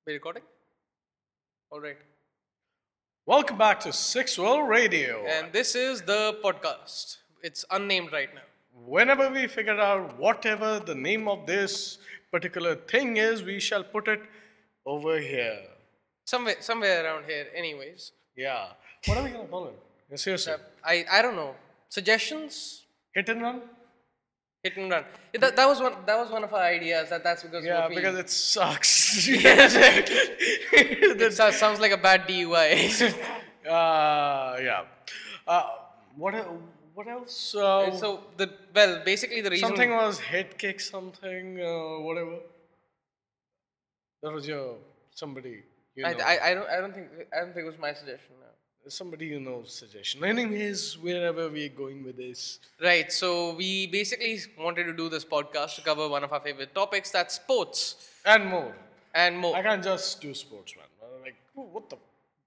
We recording? All right. Welcome back to Six World Radio. And this is the podcast. It's unnamed right now. Whenever we figure out whatever the name of this particular thing is, we shall put it over here. Somewhere around here, anyways. Yeah. What are we gonna call it? Seriously. I don't know. Suggestions? Hit and run? Hit and run. Yeah, that was one of our ideas. That's because Yeah, because it sucks. it sounds like a bad DUI. Yeah. What else? So basically the reason Something was head kick something, whatever. That was your somebody. I don't think it was my suggestion. No. Somebody suggestion. Anyways, wherever we're going with this. Right. So we basically wanted to do this podcast to cover one of our favorite topics, that's sports And more. and more. I can't just do sports, man. Like, what the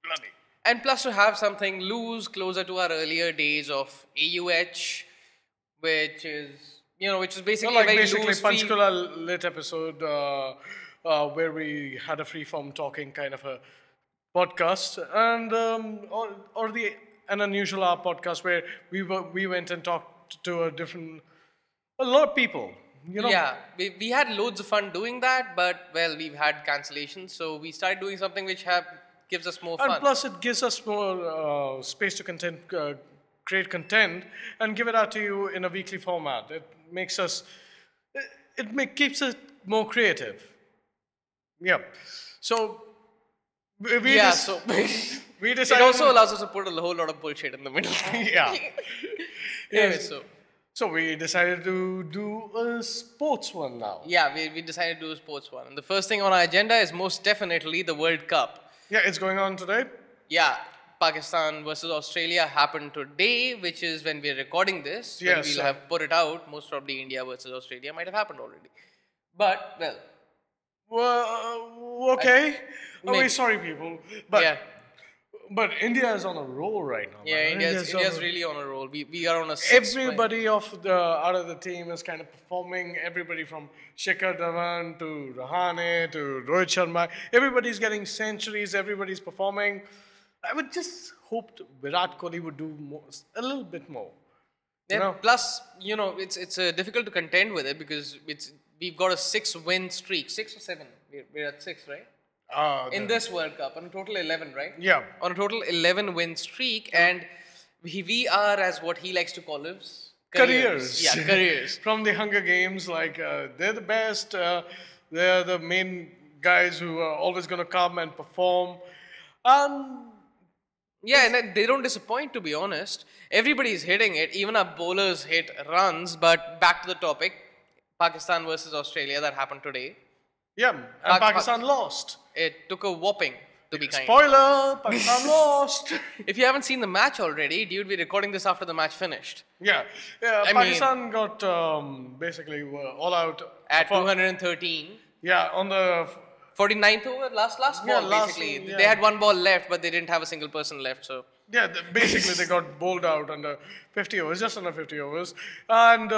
bloody. And plus to have something loose, closer to our earlier days of AUH, which is basically Like a very basically loose free. Panchkula lit episode where we had a free-form talking kind of a podcast, and or an unusual hour podcast where we went and talked to a lot of people. Yeah, we had loads of fun doing that, but we've had cancellations, so we started doing something which gives us more And fun. plus, it gives us more space to create content and give it out to you in a weekly format. It makes us, keeps it more creative. Yeah. So, we Yeah, just- so we it decided. also allows us to put a whole lot of bullshit in the middle. Yeah. Anyway, Yes. So we decided to do a sports one now. yeah, we decided to do a sports one. And the first thing on our agenda is most definitely the World Cup. Yeah, it's going on today. Yeah, Pakistan versus Australia happened today, which is when we're recording this. When Yes, we'll sir. have put it out. Most probably India versus Australia might have happened already. But, Well, okay. Oh, Maybe. we're sorry, people. But yeah. but India is on a roll right now. Yeah, man. India's really on a roll. We are on a six. Everybody out of the team is kind of performing. Everybody from Shikhar Dhawan to Rahane to Rohit Sharma. Everybody's getting centuries. Everybody's performing. I would just hoped Virat Kohli would do more, a little bit more. Yeah, plus, it's difficult to contend with it because we've got a 6-win streak. 6 or 7? We're at 6, right? In this World Cup, on a total 11, right? Yeah. On a total 11-win streak, and we are, as what he likes to call us, Careers. Yeah, careers. From the Hunger Games, like they're the best. They're the main guys who are always going to come and perform. Yeah, and then they don't disappoint, to be honest. Everybody's hitting it. Even our bowlers hit runs. But back to the topic, Pakistan versus Australia, that happened today. Yeah, and Pakistan lost. It took a whopping, to be kind. Spoiler, Pakistan lost. If you haven't seen the match already, dude, we're recording this after the match finished. Yeah, Pakistan got basically all out. At 213. Yeah, on the 49th over, last Yeah, ball, last- basically. yeah. They had one ball left, but they didn't have a single person left, so... basically they got bowled out under 50 overs, just under 50 overs. And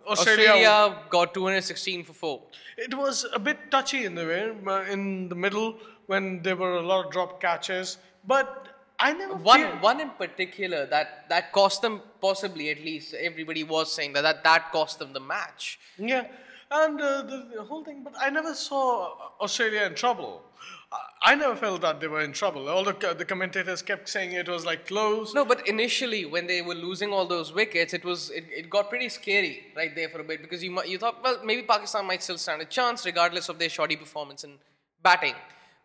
Australia got 216 for 4. It was a bit touchy in the way, in the middle when there were a lot of drop catches. But I never One in particular that cost them, possibly at least, everybody was saying that cost them the match. Yeah, and the whole thing, but I never saw Australia in trouble. I never felt that they were in trouble. All the commentators kept saying it was like close. No, but initially when they were losing all those wickets, it got pretty scary right there for a bit because you thought, well, maybe Pakistan might still stand a chance regardless of their shoddy performance in batting.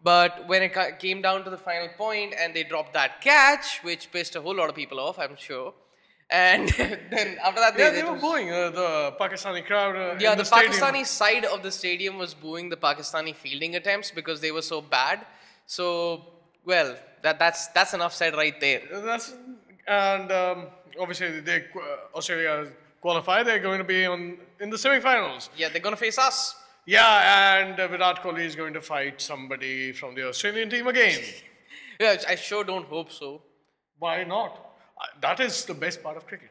But when it came down to the final point and they dropped that catch, which pissed a whole lot of people off, I'm sure. And then after that, Yeah, they were booing the Pakistani crowd. yeah, in the stadium. Pakistani side of the stadium was booing the Pakistani fielding attempts because they were so bad. So, well, that's enough said right there. Obviously Australia qualify. They're going to be in the semi-finals. Yeah, they're gonna face us. Yeah, and Virat Kohli is going to fight somebody from the Australian team again. Yeah, I sure don't hope so. Why not? That is the best part of cricket.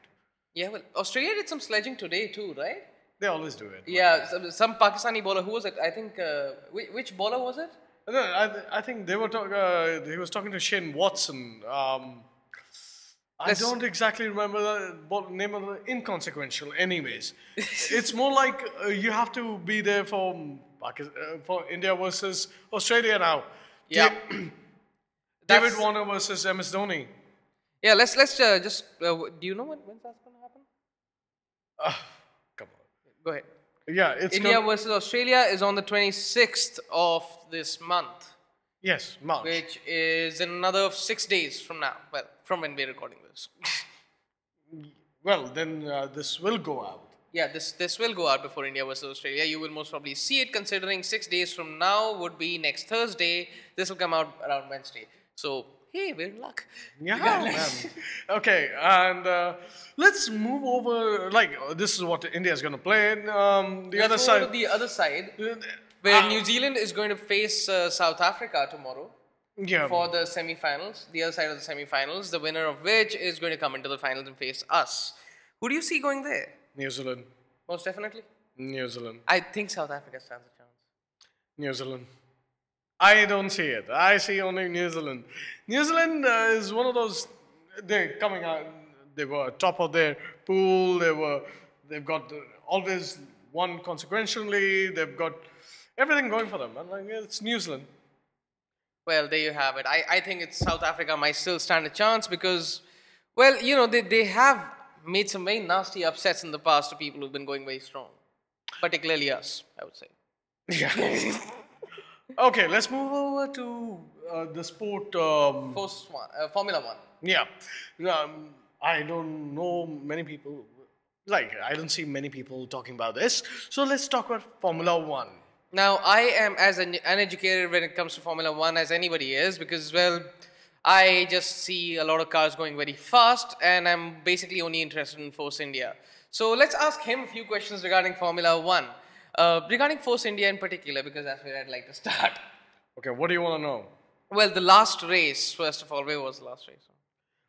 Yeah, well, Australia did some sledging today too, right? They always do it. Yeah, some Pakistani bowler. Who was it? I think which bowler was it? No, I think they were he was talking to Shane Watson. I Let's- don't exactly remember the name of the inconsequential. Anyways, it's more like you have to be there for India versus Australia now. Yeah. David That's- Warner versus MS Dhoni. Yeah, let's just. Do you know when's that's gonna happen? Come on. Go ahead. Yeah, it's India versus Australia is on the 26th of this month, yes, March. which is in another 6 days from now. Well, from when we're recording this. Well, then this will go out. Yeah, this will go out before India versus Australia. You will most probably see it, considering 6 days from now would be next Thursday. This will come out around Wednesday. So, hey, we're in luck. Yeah, man. Okay, and let's move over. Like, this is what India is going to play. The other Let's go to side. the other side, where New Zealand is going to face South Africa tomorrow Yeah. for the semi-finals. The other side of the semi-finals, the winner of which is going to come into the finals and face us. Who do you see going there? New Zealand. Most definitely. New Zealand. I think South Africa stands a chance. New Zealand. I don't see it. I see only New Zealand. New Zealand is one of those. They're coming out. They were top of their pool. They've got always won consequentially. They've got everything going for them. And like, it's New Zealand. Well, there you have it. I think it's South Africa might still stand a chance because, well, you know, they have made some very nasty upsets in the past to people who've been going very strong. Particularly us, I would say. Yeah. Okay, let's move over to the sport. Formula One. Yeah. I don't know many people. Like, I don't see many people talking about this. So let's talk about Formula One. Now, I am as uneducated when it comes to Formula One as anybody is because, well, I just see a lot of cars going very fast and I'm basically only interested in Force India. So let's ask him a few questions regarding Formula One. Regarding Force India in particular, because that's where I'd like to start. Okay, what do you want to know? Well, the last race, first of all, where was the last race?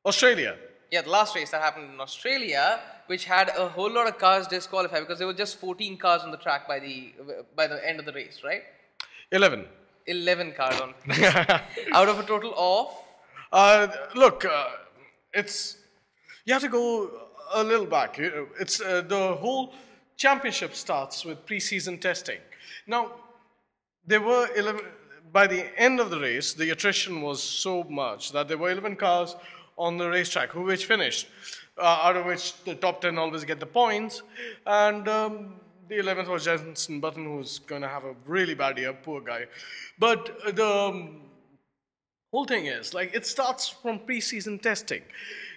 Australia. Yeah, the last race that happened in Australia, which had a whole lot of cars disqualified because there were just 14 cars on the track by the end of the race, right? 11. 11 cars on. Out of a total of? Look, it's you have to go a little back. It's the whole championship starts with pre-season testing. Now, there were 11. By the end of the race, the attrition was so much that there were 11 cars on the racetrack, which finished, out of which the top 10 always get the points, and the 11th was Jenson Button, who's going to have a really bad year, poor guy. But the whole thing is, like, it starts from pre-season testing.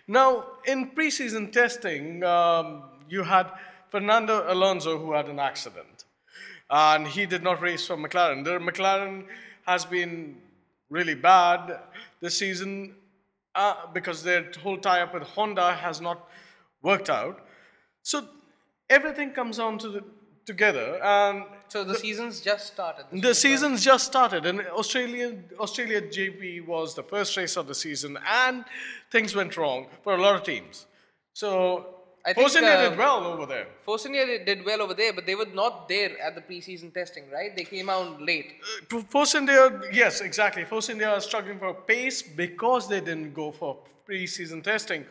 Now, in pre-season testing, you had Fernando Alonso, who had an accident, and he did not race for McLaren. The McLaren has been really bad this season because their whole tie-up with Honda has not worked out. So everything comes on together, and So the season's just started. the season's just started, and Australia GP was the first race of the season, and things went wrong for a lot of teams. So I Force think, India did well over there. Force India did well over there, but they were not there at the pre-season testing, right? They came out late. Force India, yes, exactly. Force India are struggling for pace because they didn't go for pre-season testing.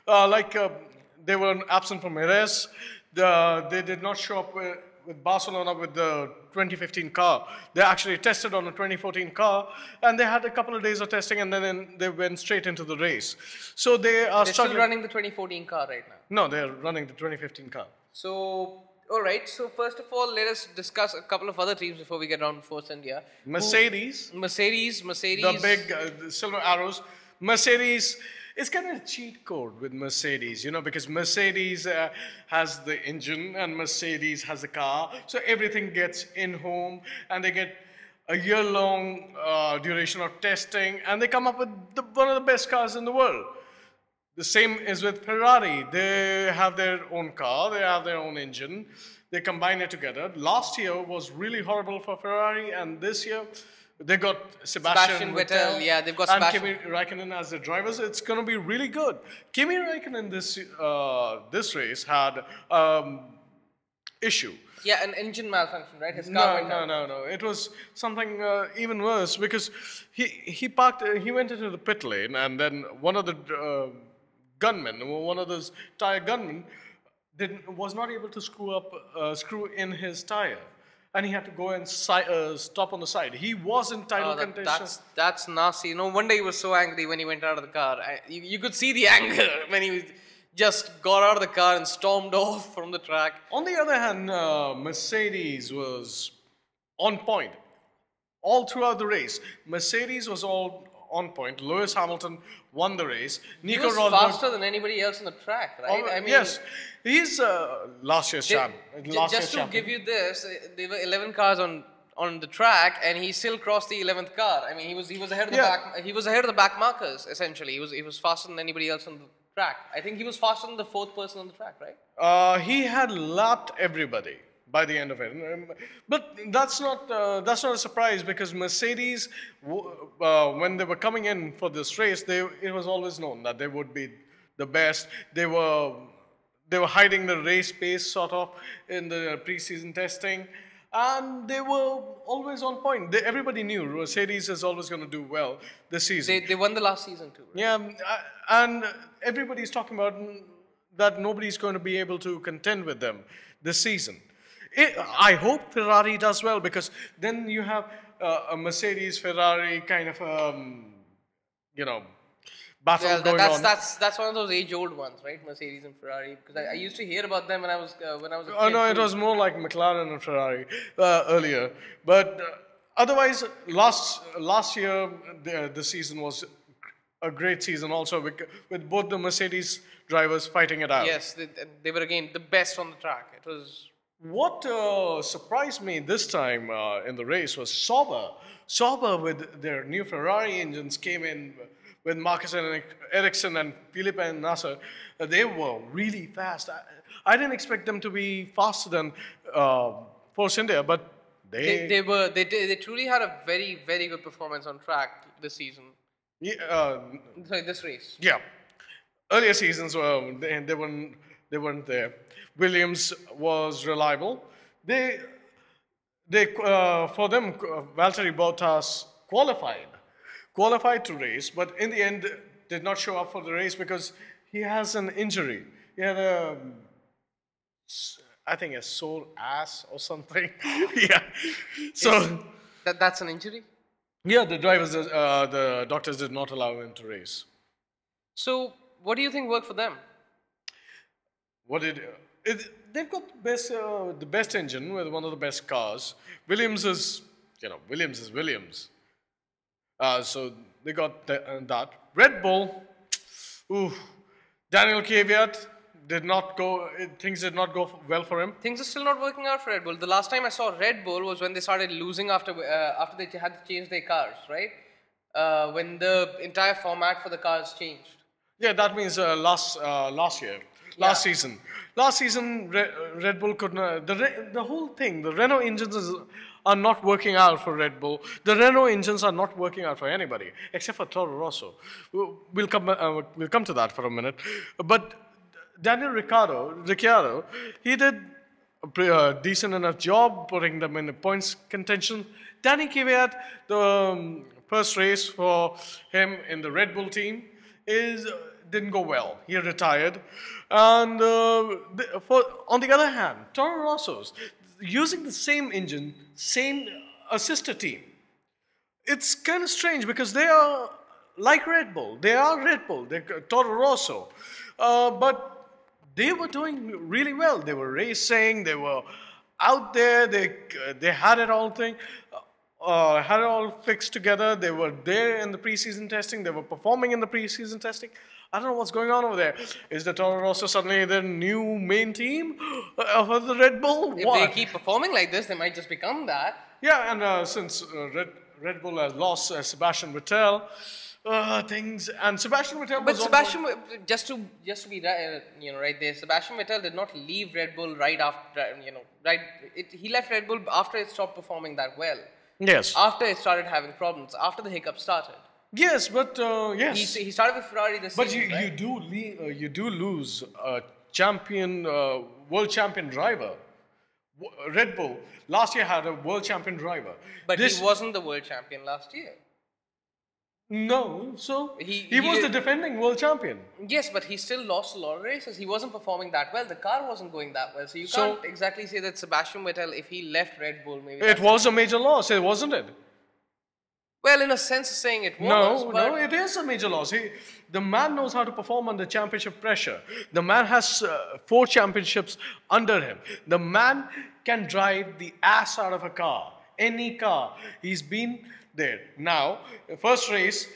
They were absent from Jerez. They did not show up with Barcelona with the 2015 car. They actually tested on a 2014 car, and they had a couple of days of testing, and then they went straight into the race. So they are They're struggling. still running the 2014 car right now. No, they're running the 2015 car. So, all right. So first of all, let us discuss a couple of other teams before we get down to Force India. Mercedes. Mercedes. The big the silver arrows. Mercedes, it's kind of a cheat code with Mercedes, because Mercedes has the engine and Mercedes has the car. So everything gets in home and they get a year-long duration of testing and they come up with one of the best cars in the world. The same is with Ferrari. They have their own car, they have their own engine. They combine it together. Last year was really horrible for Ferrari, and this year they got Sebastian Vettel. Yeah, they've got and Sebastian. Kimi Raikkonen as the drivers. It's going to be really good. Kimi Raikkonen this race had issue. Yeah, an engine malfunction, right? His car went down. No. It was something even worse because he parked. He went into the pit lane, and then one of the gunmen, one of those tire gunmen, was not able to screw in his tire, and he had to go and stop on the side. He was in title contention. That's nasty. No wonder he was so angry when he went out of the car. You could see the anger when he just got out of the car and stormed off from the track. On the other hand, Mercedes was on point all throughout the race. Mercedes was all on point. Lewis Hamilton won the race. He was faster than anybody else on the track, right? I mean, yes, he's last year's champ. Just to give you this, there were 11 cars on the track, and he still crossed the 11th car. I mean, he was ahead of the back. He was ahead of the back markers essentially. He was faster than anybody else on the track. I think he was faster than the fourth person on the track, right? He had lapped everybody by the end of it, but that's not a surprise because Mercedes, when they were coming in for this race, it was always known that they would be the best. They were hiding the race pace sort of in the preseason testing, and they were always on point. Everybody knew Mercedes is always going to do well this season. They won the last season too, right? Yeah, and everybody's talking about that nobody's going to be able to contend with them this season. I hope Ferrari does well because then you have a Mercedes-Ferrari kind of, battle going on. That's one of those age-old ones, right? Mercedes and Ferrari. Because I used to hear about them when I was a kid. Oh no, it was more like McLaren and Ferrari earlier. But otherwise, last year the season was a great season also with both the Mercedes drivers fighting it out. Yes, they were again the best on the track. It was. What surprised me this time in the race was Sauber. Sauber with their new Ferrari engines came in with Marcus Ericsson and Felipe Nasser. They were really fast. I didn't expect them to be faster than Force India, but they truly had a very, very good performance on track this season. Yeah, Sorry, this race. Yeah, earlier seasons they weren't there. Williams was reliable. For them, Valtteri Bottas qualified to race, but in the end did not show up for the race because he has an injury. He had I think a sore ass or something. Yeah. So that's an injury? Yeah, the doctors did not allow him to race. So what do you think worked for them? They've got the best engine with one of the best cars. Williams is Williams. So they got that. Red Bull, Daniel Kvyat things did not go well for him. Things are still not working out for Red Bull. The last time I saw Red Bull was when they started losing after they had to change their cars, right? When the entire format for the cars changed. Yeah, that means last season. Last season, Red Bull could not. The whole thing, the Renault engines are not working out for Red Bull. The Renault engines are not working out for anybody except for Toro Rosso. We'll come to that for a minute. But Daniel Ricciardo, he did a decent enough job putting them in the points contention. Danny Kvyat, the first race for him in the Red Bull team didn't go well. He retired. And on the other hand, Toro Rosso's using the same engine, same sister team. It's kind of strange because they are like Red Bull. They are Red Bull. They're Toro Rosso. But they were doing really well. They were racing. They were out there. They had it all had it all fixed together. They were there in the preseason testing. They were performing in the preseason testing. I don't know what's going on over there. Is the Toro Rosso suddenly the new main team of the Red Bull? If they keep performing like this, they might just become that. Yeah, and since Red Bull has lost Sebastian Vettel, Sebastian Vettel. But just to be right there, Sebastian Vettel did not leave Red Bull right after he left Red Bull after it stopped performing that well. Yes. After it started having problems, after the hiccup started. Yes, but yes. He started with Ferrari this season. But you do lose a champion, world champion driver. Red Bull last year had a world champion driver. But he wasn't the world champion last year. No, so He was the did- defending world champion. Yes, but he still lost a lot of races. He wasn't performing that well. The car wasn't going that well. So you So- can't exactly say that Sebastian Vettel, if he left Red Bull, maybe. It was a major loss, wasn't it? Well, in a sense, saying it was. No, but no, it is a major loss. The man knows how to perform under championship pressure. The man has 4 championships under him. The man can drive the ass out of a car, any car. He's been there. Now, first race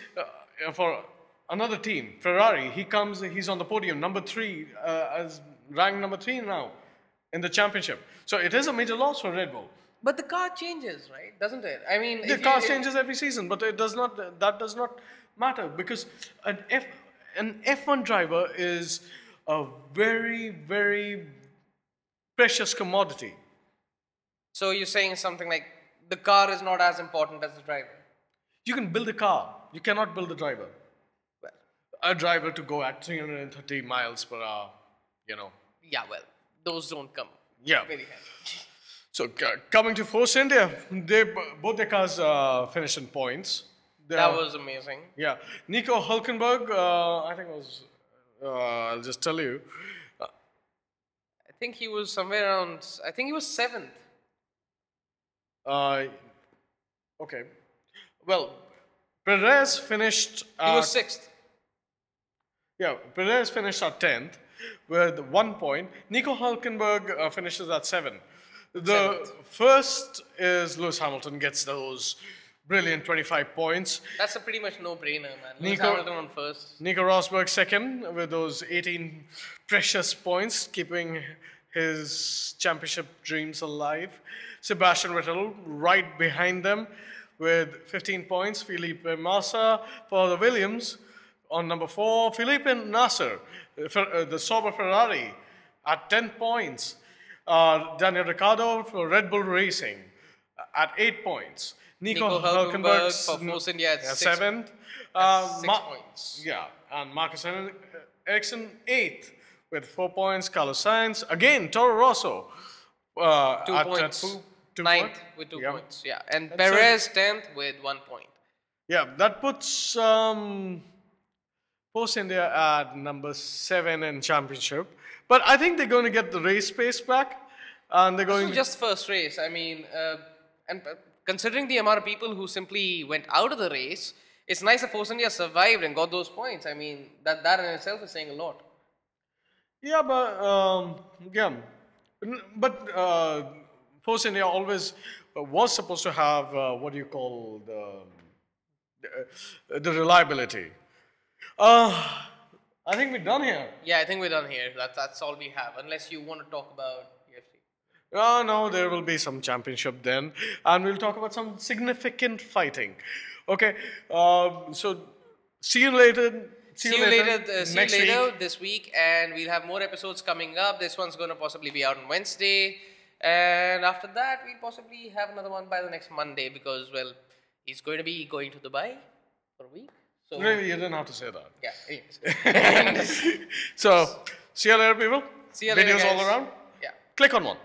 for another team, Ferrari, he's on the podium, number 3, as ranked number 3 now in the championship. So it is a major loss for Red Bull. But the car changes, right? Doesn't it? I mean, The car changes every season, but it does not. That does not matter because an F1 driver is a very, very precious commodity. So you're saying something like the car is not as important as the driver. You can build a car. You cannot build a driver. Well, A driver to go at 330 miles per hour. yeah. Well, those don't come Yeah. very handy. So coming to Force India, both their cars finished in points. That was amazing. Yeah, Nico Hulkenberg, I think was. I'll just tell you. I think he was somewhere around. I think he was 7th. Okay. Well, Perez finished. He was 6th. Yeah, Perez finished at 10th with 1 point. Nico Hulkenberg finishes at 7. The Seventh. first is Lewis Hamilton, gets those brilliant 25 points. That's a pretty much no-brainer, man. Lewis Nico- Hamilton on first. Nico Rosberg second with those 18 precious points, keeping his championship dreams alive. Sebastian Vettel right behind them with 15 points. Felipe Massa for the Williams on number 4. Felipe Nasser, the Sauber Ferrari, at 10 points. Daniel Ricciardo for Red Bull Racing at 8 points. Nico Hulkenberg for Force India at 7th. 6 points. Yeah, and Marcus Ericsson 8th with 4 points. Carlos Sainz again, Toro Rosso 2 at points. 2 9th points. with 2 Yeah. points. Yeah, and That's Perez 10th with 1 point. Yeah, that puts Force India at number 7 in championship. But I think they're going to get the race pace back, and they're This going. was just first race. I mean, and considering the amount of people who simply went out of the race, it's nice that Force India survived and got those points. I mean, that in itself is saying a lot. Yeah, but Force India always was supposed to have what do you call the reliability. I think we're done here. Yeah, I think we're done here. That's all we have, unless you want to talk about UFC. Oh, no, there will be some championship then, and we'll talk about some significant fighting. Okay, so see you later. See you later next week. this week, and we'll have more episodes coming up. This one's going to possibly be out on Wednesday, and after that, we'll possibly have another one by the next Monday because, well, he's going to be going to Dubai for a week. So Really, you didn't have to say that. yeah. Anyways. So, see you later, people. See you later, Videos all guys. around. Yeah. Click on one.